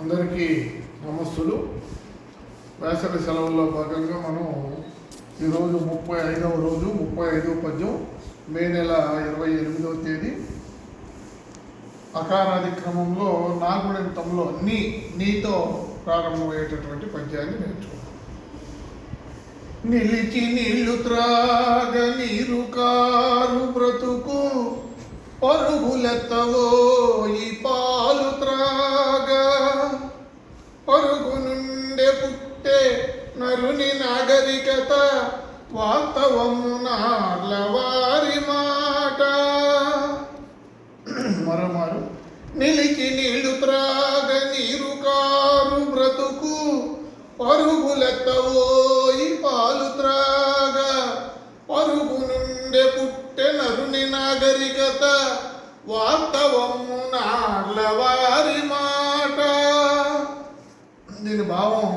అందరికీ నమస్సులు. వేసవి సెలవుల్లో భాగంగా మనం ఈరోజు 35వ రోజు 35వ పద్యం మే నెల 28వ తేదీ అకారాది క్రమంలో నాగుణంతంలో నీతో ప్రారంభమయ్యేటటువంటి పద్యాన్ని నేర్చుకుంటాం. నిలిచి నీళ్లు త్రాగ నీరు కారు బ్రతుకు పరుగులెత్తవో ఈ పాలు త్రాగ పరుగు నుండే పుట్టే నరుని నాగరికత వాస్తవము నార్లవారి మాట. మరోమారు నిలిచి నీళ్లు త్రాగ నీరు కారు బ్రతుకు పరుగులెత్తవో ఈ పాలు త్రాగ పరుగు నుండే పుట్టే నరుని నాగరికత వాస్తవము నార్లవారి మాట. దీని భావం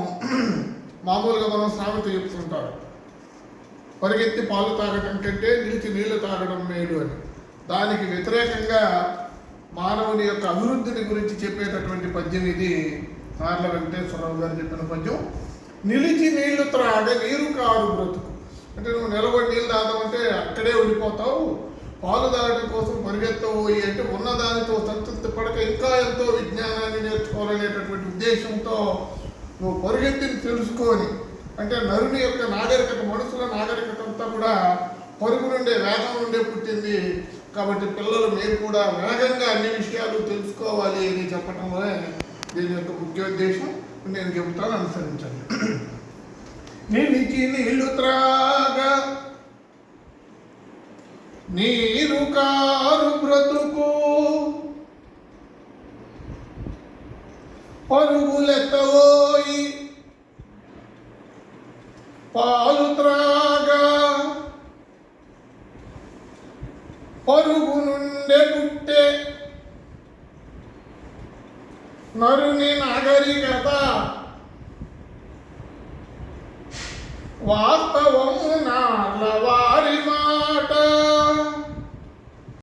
మామూలుగా మనం సామెత చెప్తుంటారు, పరిగెత్తి పాలు తాగడం కంటే నిలిచి నీళ్లు తాగడం మేలు అని. దానికి వ్యతిరేకంగా మానవుని యొక్క అభివృద్ధిని గురించి చెప్పేటటువంటి పద్యం ఇది. నార్ల వెంకటేశ్వరరావు గారు చెప్పిన పద్యం. నిలిచి నీళ్లు త్రాగ నీరు కారు బ్రతుకు అంటే నువ్వు నిలబడి నీళ్ళు తాగమంటే అక్కడే ఉండిపోతావు, పాలు తాగడం కోసం పరిగెత్తబోయి అంటే ఉన్నదానితో సంతృప్తి పడక ఇంకా ఎంతో విజ్ఞానాన్ని నేర్చుకోవాలనేటటువంటి ఉద్దేశంతో నువ్వు పరిగెత్తిని తెలుసుకొని, అంటే నరుని యొక్క నాగరికత, మనుషుల నాగరికత అంతా కూడా పరుగు నుండే వేగం నుండే పుట్టింది. కాబట్టి పిల్లలు మీరు కూడా వేగంగా అన్ని విషయాలు తెలుసుకోవాలి అని చెప్పడంలో దీని యొక్క ముఖ్య ఉద్దేశం. నేను చెబుతాను, అనుసరించండి. నిలిచి నీళ్లు త్రాగ నీరు కారు బ్రతుకు పరుగులెత్తవోయి పాలు త్రాగ పరుగు నుండే పుట్టే నరుని నాగరికత వాస్తవము నార్లవారి మాట.